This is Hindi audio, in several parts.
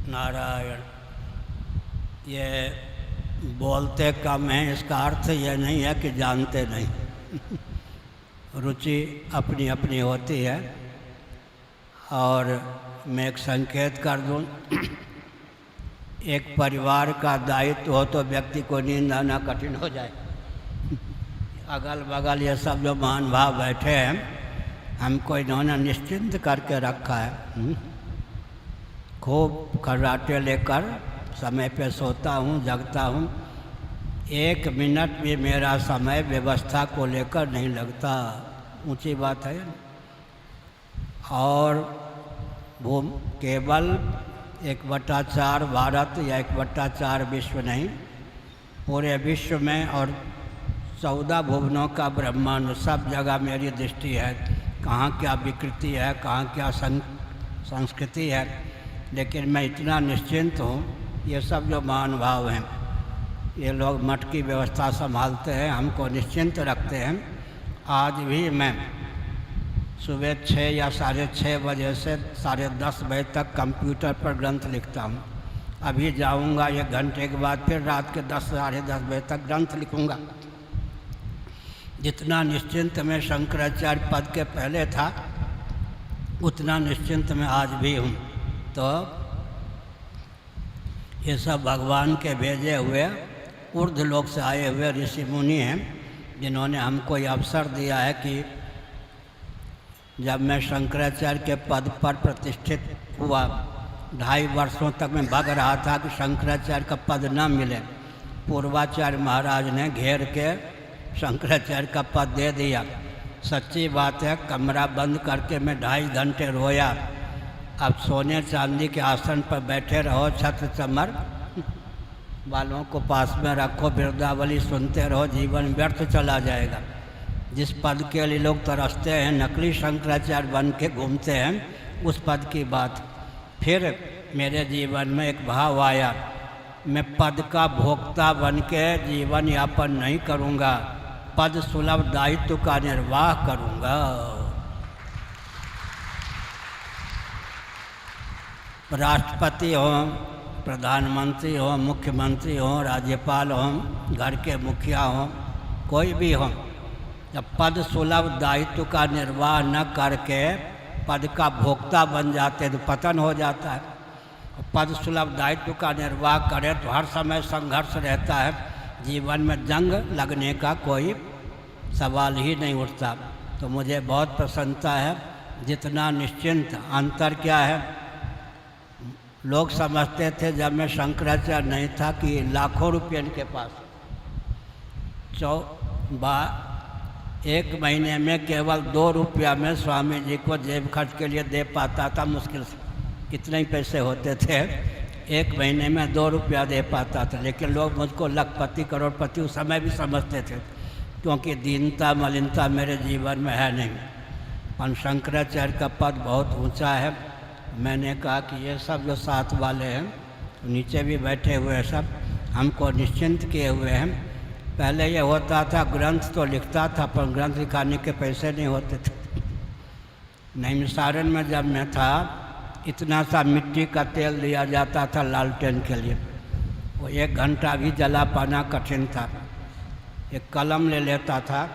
नारायण। ये बोलते कम हैं, इसका अर्थ ये नहीं है कि जानते नहीं। रुचि अपनी अपनी होती है। और मैं एक संकेत कर दूं, एक परिवार का दायित्व हो तो व्यक्ति को नींद आना कठिन हो जाए। अगल बगल ये सब जो महान भाव बैठे हैं, हमको इन्होंने निश्चिंत करके रखा है। खूब खर्राटे लेकर समय पे सोता हूँ, जगता हूँ। 1 मिनट भी मेरा समय व्यवस्था को लेकर नहीं लगता। ऊंची बात है। और वो केवल 1/4 भारत या 1/4 विश्व नहीं, पूरे विश्व में और 14 भुवनों का ब्रह्मांड, सब जगह मेरी दृष्टि है। कहाँ क्या विकृति है, कहाँ क्या संस्कृति है, लेकिन मैं इतना निश्चिंत हूँ। ये सब जो महान भाव हैं, ये लोग मठ की व्यवस्था संभालते हैं, हमको निश्चिंत रखते हैं। आज भी मैं सुबह 6 या 6:30 बजे से 10:30 बजे तक कंप्यूटर पर ग्रंथ लिखता हूँ। अभी जाऊँगा 1 घंटे के बाद, फिर रात के 10 साढ़े 10 बजे तक ग्रंथ लिखूँगा। जितना निश्चिंत मैं शंकराचार्य पद के पहले था, उतना निश्चिंत मैं आज भी हूँ। तो ये सब भगवान के भेजे हुए ऊर्ध्व लोक से आए हुए ऋषि मुनि हैं, जिन्होंने हमको ये अवसर दिया है कि जब मैं शंकराचार्य के पद पर प्रतिष्ठित हुआ, 2.5 वर्षों तक मैं भाग रहा था कि शंकराचार्य का पद न मिले। पूर्वाचार्य महाराज ने घेर के शंकराचार्य का पद दे दिया। सच्ची बात है, कमरा बंद करके मैं 2.5 घंटे रोया। अब सोने चांदी के आसन पर बैठे रहो, छत्र चमर बालों को पास में रखो, बिरदावली सुनते रहो, जीवन व्यर्थ चला जाएगा। जिस पद के लिए लोग तरसते हैं, नकली शंकराचार्य बन के घूमते हैं, उस पद की बात। फिर मेरे जीवन में एक भाव आया, मैं पद का भोक्ता बन के जीवन यापन नहीं करूँगा, पद सुलभ दायित्व का निर्वाह करूँगा। राष्ट्रपति हो, प्रधानमंत्री हो, मुख्यमंत्री हो, राज्यपाल हो, घर के मुखिया हो, कोई भी हो, जब पद सुलभ दायित्व का निर्वाह न करके पद का भोक्ता बन जाते तो पतन हो जाता है। पद सुलभ दायित्व का निर्वाह करें तो हर समय संघर्ष रहता है, जीवन में जंग लगने का कोई सवाल ही नहीं उठता। तो मुझे बहुत प्रसन्नता है, जितना निश्चिंत। अंतर क्या है, लोग समझते थे जब मैं शंकराचार्य नहीं था कि लाखों रुपये इनके पास, 1 महीने में केवल 2 रुपया में स्वामी जी को जेब खर्च के लिए दे पाता था, मुश्किल से। इतने ही पैसे होते थे, 1 महीने में 2 रुपया दे पाता था। लेकिन लोग मुझको लखपति करोड़पति उस समय भी समझते थे, क्योंकि दीनता मलिनता मेरे जीवन में है नहीं। पर शंकराचार्य का पद बहुत ऊंचा है। मैंने कहा कि ये सब जो साथ वाले हैं, नीचे भी बैठे हुए हैं, सब हमको निश्चिंत किए हुए हैं। पहले ये होता था, ग्रंथ तो लिखता था पर ग्रंथ लिखाने के पैसे नहीं होते थे। नैमिषारण्य में जब मैं था, इतना सा मिट्टी का तेल दिया जाता था लालटेन के लिए, वो 1 घंटा भी जला पाना कठिन था। एक कलम ले लेता था,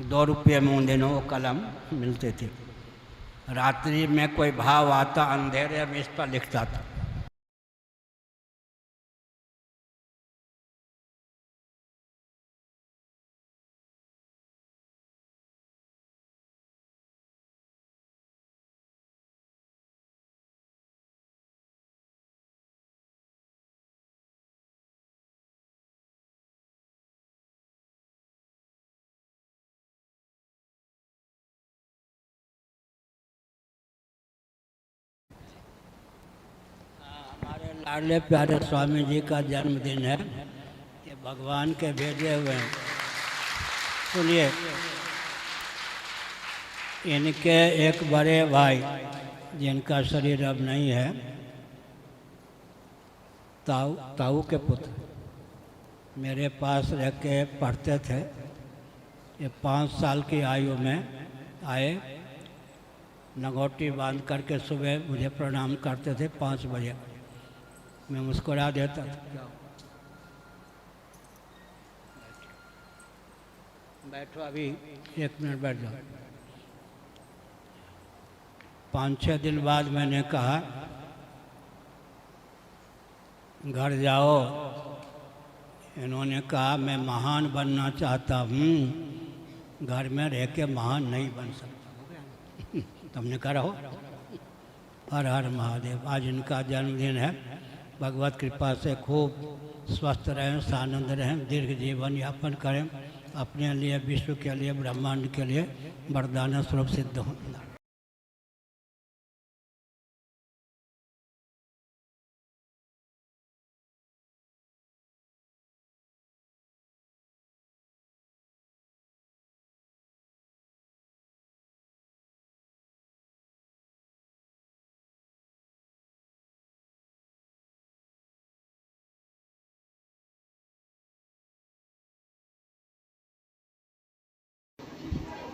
2 रुपये में उन दिनों वो कलम मिलते थे। रात्रि में कोई भाव आता, अंधेरे में इस पर लिखता था। लाडले प्यारे स्वामी जी का जन्मदिन है, ये भगवान के भेजे हुए हैं। सुनिए, इनके एक बड़े भाई, जिनका शरीर अब नहीं है, ताऊ के पुत्र, मेरे पास रह के पढ़ते थे। ये 5 साल की आयु में आए, लंगोटी बांध करके सुबह मुझे प्रणाम करते थे 5 बजे। मैं मुस्कुरा देता था। बैठो, अभी 1 मिनट बैठ जाओ। 5-6 दिन बाद मैंने कहा घर जाओ। इन्होंने कहा मैं महान बनना चाहता हूँ, घर में रह के महान नहीं बन सकता। तुमने कहा रहो। हर हर महादेव। आज इनका जन्मदिन है। भगवत कृपा से खूब स्वस्थ रहें, सानंद रहें, दीर्घ जीवन यापन करें, अपने लिए, विश्व के लिए, ब्रह्मांड के लिए वरदान स्वरूप सिद्ध हों।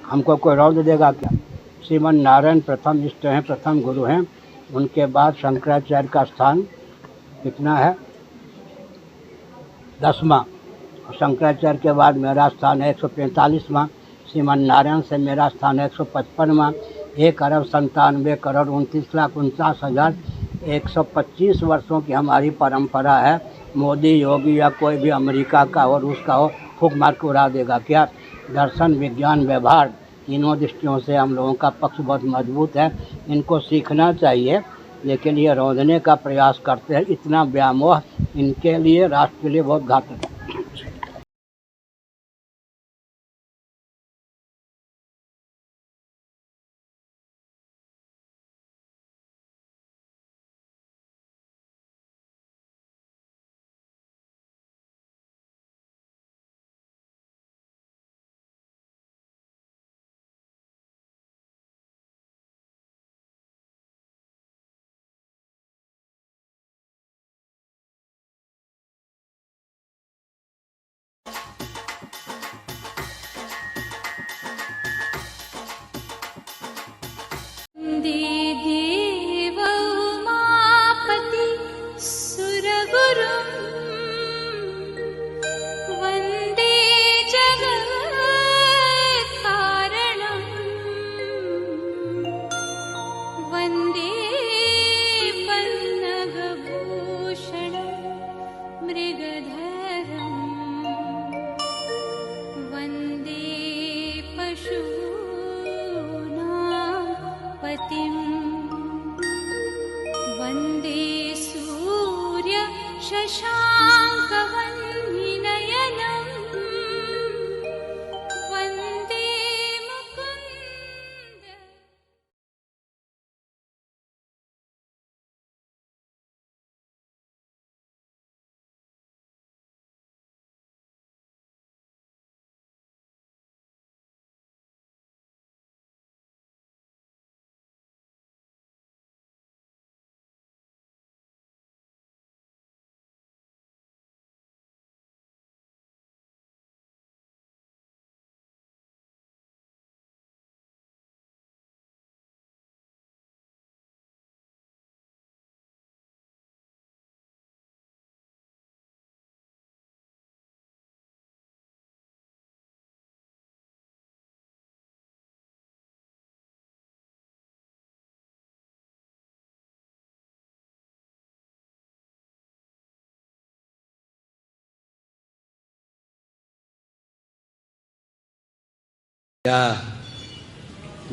हमको कोई रौद देगा क्या? श्रीमन नारायण प्रथम इष्ट हैं, प्रथम गुरु हैं। उनके बाद शंकराचार्य का स्थान कितना है? 10वां। शंकराचार्य के बाद मेरा स्थान है 145वां। श्रीमन नारायण से मेरा स्थान है 155वां। 1,97,49,49,125 वर्षों की हमारी परंपरा है। मोदी, योगी या कोई भी अमेरिका का हो, रूस का हो, फूक मार के उड़ा देगा क्या? दर्शन, विज्ञान, व्यवहार, तीनों दृष्टियों से हम लोगों का पक्ष बहुत मजबूत है। इनको सीखना चाहिए, लेकिन ये रौंदने का प्रयास करते हैं। इतना व्यामोह इनके लिए, राष्ट्र के लिए बहुत घातक है।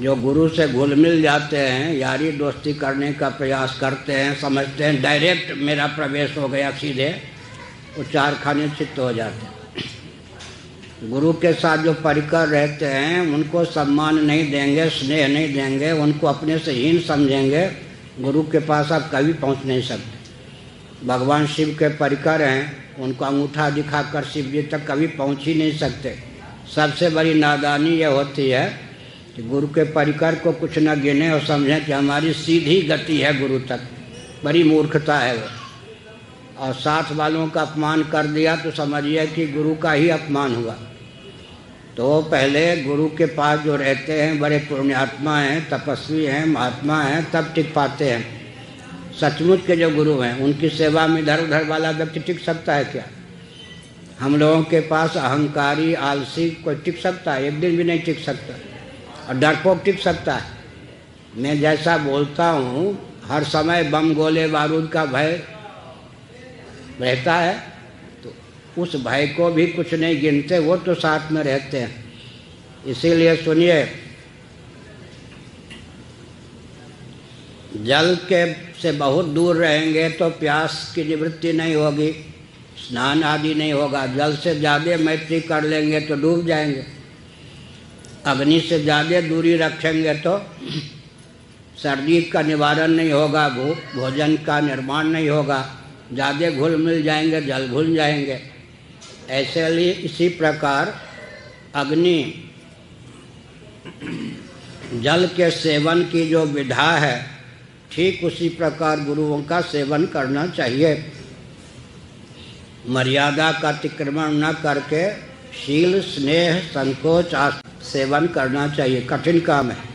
जो गुरु से घुल मिल जाते हैं, यारी दोस्ती करने का प्रयास करते हैं, समझते हैं डायरेक्ट मेरा प्रवेश हो गया सीधे, वो 4 खाने चित्त हो जाते हैं। गुरु के साथ जो परिकर रहते हैं उनको सम्मान नहीं देंगे, स्नेह नहीं देंगे, उनको अपने से हीन समझेंगे, गुरु के पास आप कभी पहुंच नहीं सकते। भगवान शिव के परिकर हैं, उनको अंगूठा दिखाकर शिव जी तक कभी पहुंच ही नहीं सकते। सबसे बड़ी नादानी यह होती है कि गुरु के परिकर को कुछ न गिने और समझें कि हमारी सीधी गति है गुरु तक। बड़ी मूर्खता है वो। और साथ वालों का अपमान कर दिया तो समझिए कि गुरु का ही अपमान हुआ। तो पहले गुरु के पास जो रहते हैं बड़े पुण्यात्मा हैं, तपस्वी हैं, महात्मा हैं, तब टिक पाते हैं। सचमुच के जो गुरु हैं उनकी सेवा में इधर उधर वाला व्यक्ति टिक सकता है क्या? हम लोगों के पास अहंकारी आलसी कोई टिक सकता है? एक दिन भी नहीं टिक सकता। और डरपोक टिक सकता है? मैं जैसा बोलता हूँ हर समय बम गोले बारूद का भय रहता है, तो उस भय को भी कुछ नहीं गिनते, वो तो साथ में रहते हैं। इसीलिए सुनिए, जल के से बहुत दूर रहेंगे तो प्यास की निवृत्ति नहीं होगी, स्नान आदि नहीं होगा। जल से ज़्यादा मैत्री कर लेंगे तो डूब जाएंगे। अग्नि से ज़्यादा दूरी रखेंगे तो सर्दी का निवारण नहीं होगा, भोजन का निर्माण नहीं होगा। ज़्यादा घुल मिल जाएंगे, जल घुल जाएंगे। ऐसे लिए इसी प्रकार अग्नि जल के सेवन की जो विधा है, ठीक उसी प्रकार गुरुओं का सेवन करना चाहिए। मर्यादा का अतिक्रमण न करके शील, स्नेह, संकोच सेवन करना चाहिए। कठिन काम है।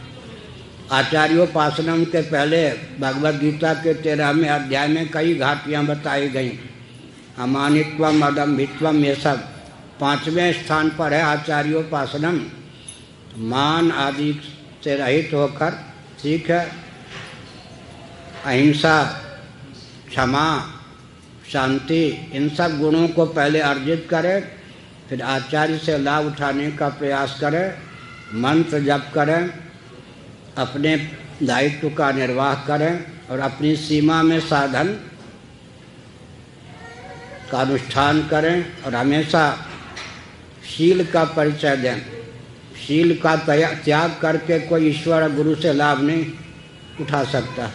आचार्योपासनम के पहले भगवद गीता के 13वें अध्याय में कई घाटियाँ बताई गई। अमानित्वम, अदम्भित्वम, ये सब 5वें स्थान पर है आचार्योपासनम। मान आदि से रहित होकर, ठीक है, अहिंसा, क्षमा, शांति, इन सब गुणों को पहले अर्जित करें, फिर आचार्य से लाभ उठाने का प्रयास करें, मंत्र जप करें, अपने दायित्व का निर्वाह करें और अपनी सीमा में साधन का अनुष्ठान करें और हमेशा शील का परिचय दें। शील का त्याग करके कोई ईश्वर गुरु से लाभ नहीं उठा सकता।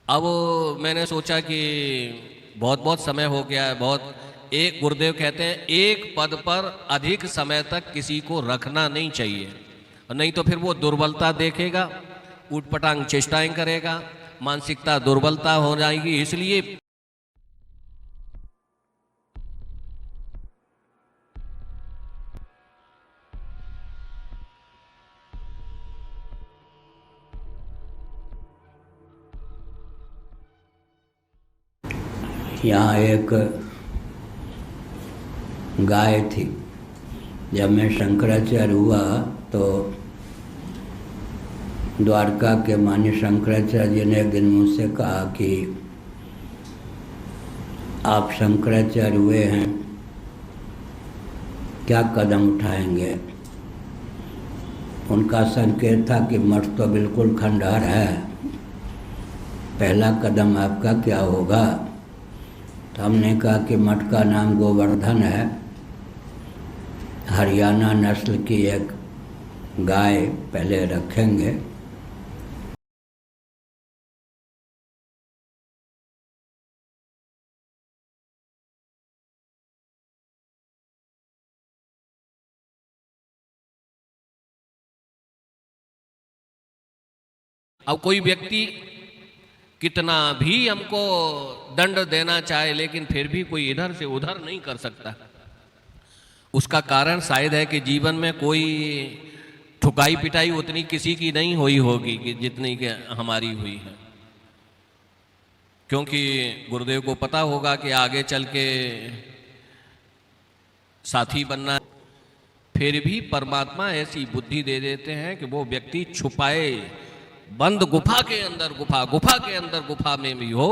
अब मैंने सोचा कि बहुत बहुत समय हो गया है, बहुत एक गुरुदेव कहते हैं एक पद पर अधिक समय तक किसी को रखना नहीं चाहिए, नहीं तो फिर वो दुर्बलता देखेगा, ऊटपटांग चेष्टाएं करेगा, मानसिकता दुर्बलता हो जाएगी। इसलिए यहाँ एक गाय थी। जब मैं शंकराचार्य हुआ तो द्वारका के माननीय शंकराचार्य जी ने एक दिन मुझसे कहा कि आप शंकराचार्य हुए हैं, क्या कदम उठाएंगे। उनका संकेत था कि मठ तो बिल्कुल खंडहर है, पहला कदम आपका क्या होगा। तो हमने कहा कि मठ का नाम गोवर्धन है, हरियाणा नस्ल की एक गाय पहले रखेंगे। अब कोई व्यक्ति कितना भी हमको दंड देना चाहे, लेकिन फिर भी कोई इधर से उधर नहीं कर सकता। उसका कारण शायद है कि जीवन में कोई ठुकाई पिटाई उतनी किसी की नहीं हुई होगी कि जितनी कि हमारी हुई है, क्योंकि गुरुदेव को पता होगा कि आगे चल के साथी बनना। फिर भी परमात्मा ऐसी बुद्धि दे देते हैं कि वो व्यक्ति छुपाए बंद गुफा के अंदर, गुफा के अंदर गुफा में भी हो,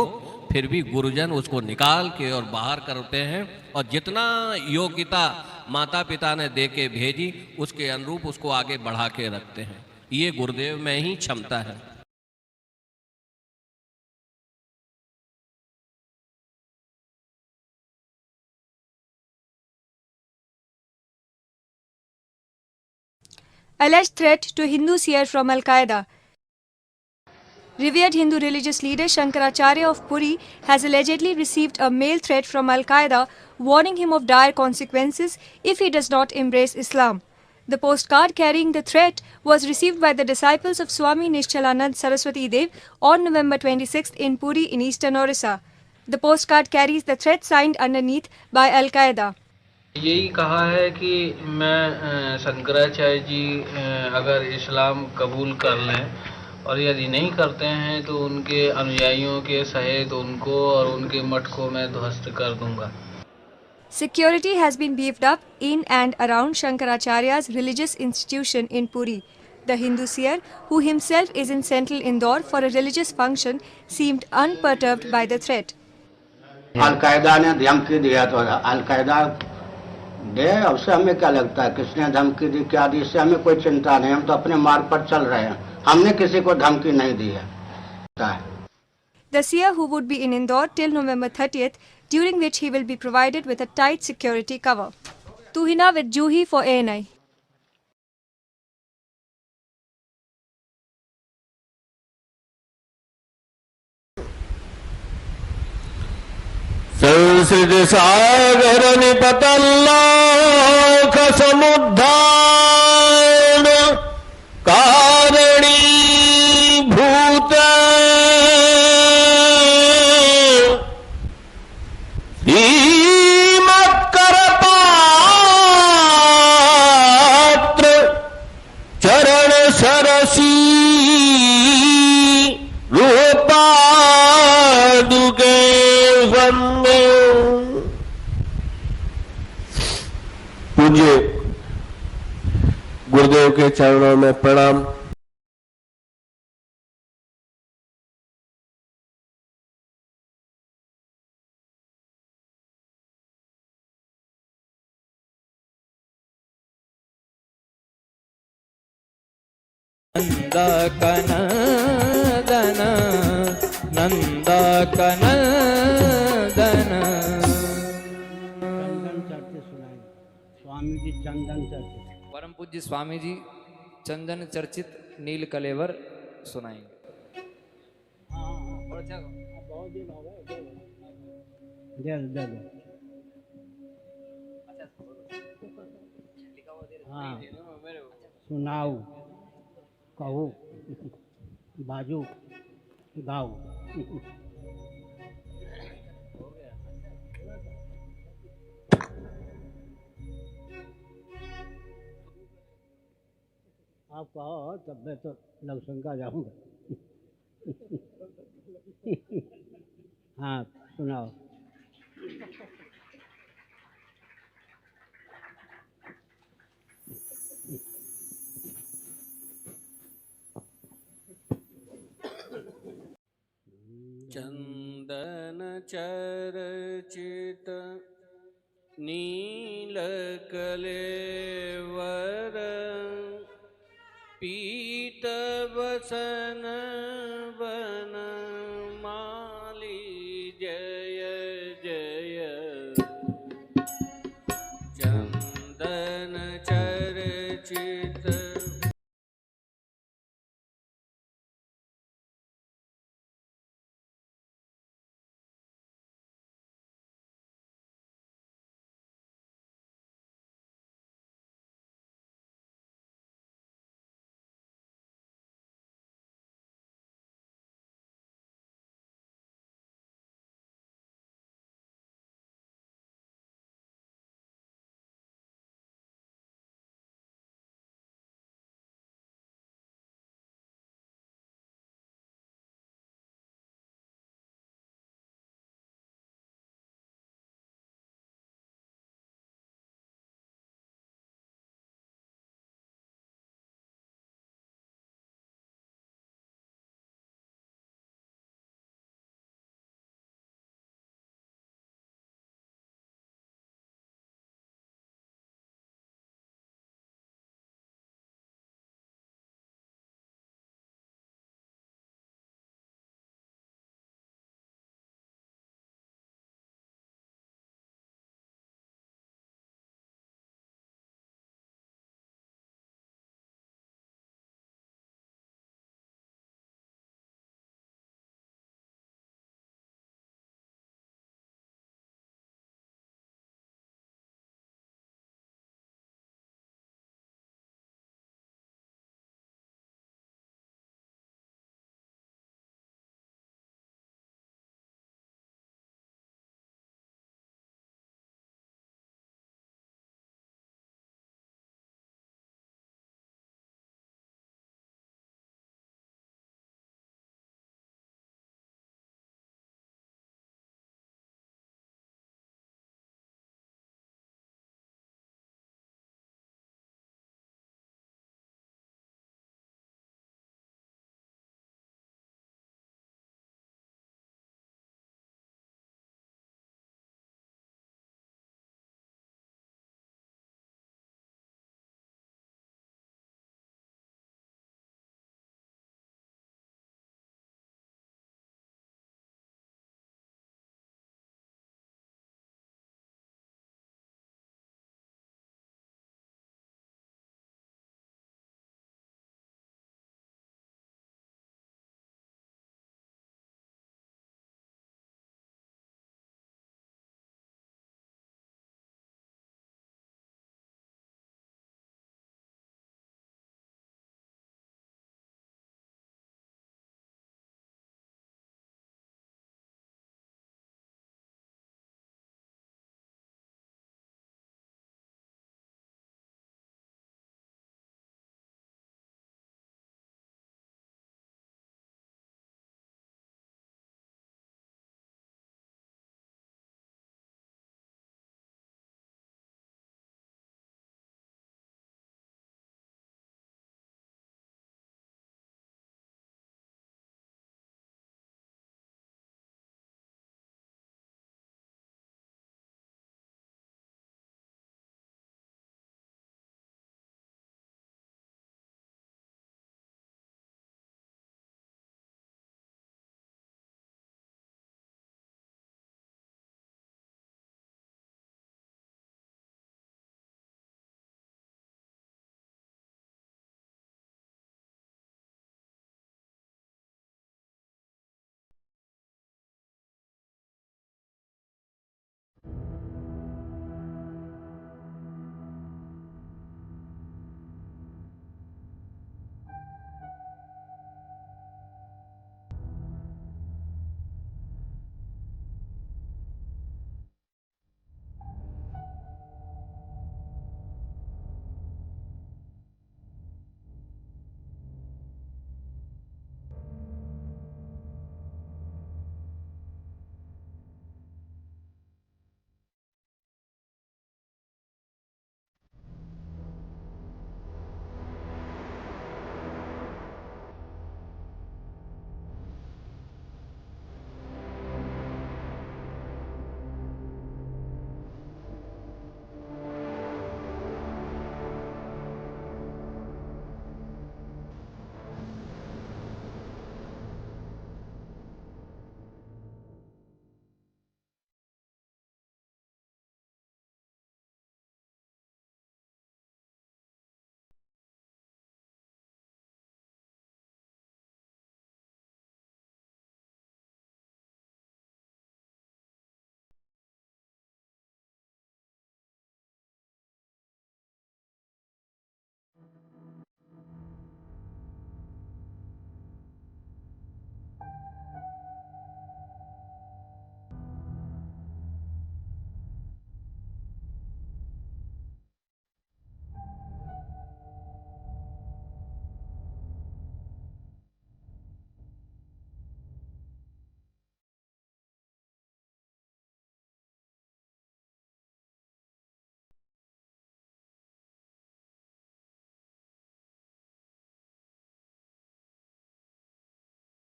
फिर भी गुरुजन उसको निकाल के और बाहर करते हैं, और जितना योग्यता माता पिता ने दे के भेजी उसके अनुरूप उसको आगे बढ़ा के रखते हैं। ये गुरुदेव में ही क्षमता है। Alleged threat to Hindu seer from Al-Qaeda. Revered Hindu religious leader Shankaracharya of Puri has allegedly received a mail threat from Al-Qaeda warning him of dire consequences if he does not embrace Islam. The postcard carrying the threat was received by the disciples of Swami Nishchalanand Saraswati Dev on November 26th in Puri in eastern Orissa. The postcard carries the threat signed underneath by Al-Qaeda. यही कहा है कि मैं शंकराचार्य जी अगर इस्लाम कबूल कर लें और यदि नहीं करते हैं तो उनके अनुयायियों के सहित उनको और उनके मठ को मैं ध्वस्त कर दूंगा। Security has been beefed up in and around Shankaracharya's religious institution in Puri. The Hindu seer, who himself is in central Indore for a religious function, seemed unperturbed by the threat. Al Qaeda ने धमकी दिया तो अलकायदा दे, उससे हमें क्या लगता है किसने धमकी दी क्या दी, इससे हमें कोई चिंता नहीं। हम तो अपने मार्ग पर चल रहे हैं, हमने किसी को धमकी नहीं दी है। The seer, who would be in Indore till November 30th, during which he will be provided with a tight security cover. Tuhina with Juhi for ANI. संसृज सागर निपतल्लोक समुद्धान कारणी भूत धीमत्कर पात्र चरण सरसी रूपादुके पूज्य गुरुदेव के चरणों में प्रणाम। नंदकनदन नंदकनदन। चंदन चर्चित सुनाएंगे स्वामी जी, चंदन चर्चित। परम पूज्य स्वामी जी चंदन चर्चित नील कलेवर सुनाएंगे। बहुत दिन हो गए, दे दे दे। हाँ, सुनाओ, कहो, बाजू, गाओ। आप कहो तब मैं तो लवशंका जाऊंगा। हाँ सुनाओ। चंदन चर्चित नील कलेवर पीत वसन वन माली जय जय चंदन चर्चित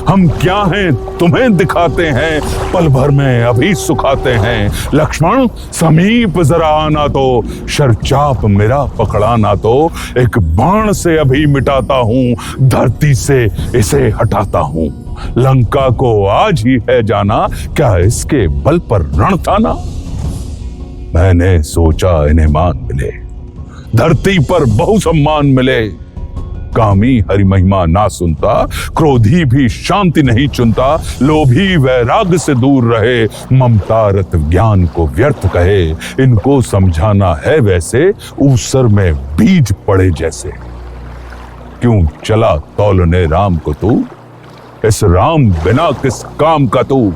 हम क्या हैं तुम्हें दिखाते हैं, पल भर में अभी सुखाते हैं। लक्ष्मण समीप जरा आना तो, शरचाप मेरा पकड़ाना तो, एक बाण से अभी मिटाता हूं, धरती से इसे हटाता हूं। लंका को आज ही है जाना, क्या इसके बल पर रण था ना। मैंने सोचा इन्हें मान मिले, धरती पर बहु सम्मान मिले। कामी हरि महिमा ना सुनता, क्रोधी भी शांति नहीं चुनता। लोभी वैराग्य से दूर रहे, ममतारत ज्ञान को व्यर्थ कहे। इनको समझाना है वैसे, ऊसर में बीज पड़े जैसे। क्यों चला तौलने राम को तू, इस राम बिना किस काम का तू।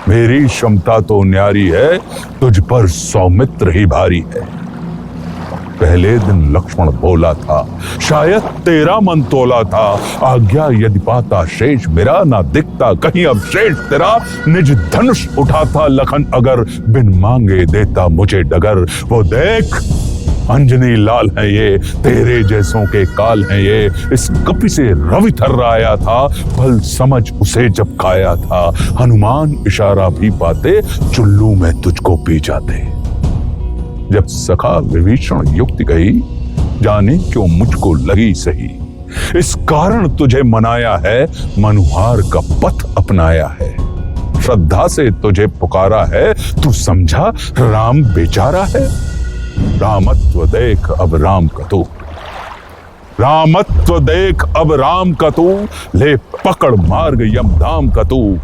मेरी क्षमता तो न्यारी है, तुझ पर सौमित्र ही भारी है। पहले दिन लक्ष्मण बोला था, शायद तेरा मन तोला था। आज्ञा यदि पाता शेष मेरा, ना दिखता कहीं अब शेष तेरा। निज धनुष उठाता लखन अगर, बिन मांगे देता मुझे डगर। वो देख अंजनी लाल है ये, तेरे जैसों के काल हैं ये। इस कपि से रवि थर्राया था, फल समझ उसे जब खाया था। हनुमान इशारा भी पाते, चुल्लू में तुझको पी जाते। जब सखा विभीषण युक्ति कही, जाने क्यों मुझको लगी सही। इस कारण तुझे मनाया है, मनुहार का पथ अपनाया है। श्रद्धा से तुझे पुकारा है, तू समझा राम बेचारा है। रामत्व देख अब राम का तू, रामत्व देख अब राम का तू। ले पकड़ मार्ग यमधाम का तू।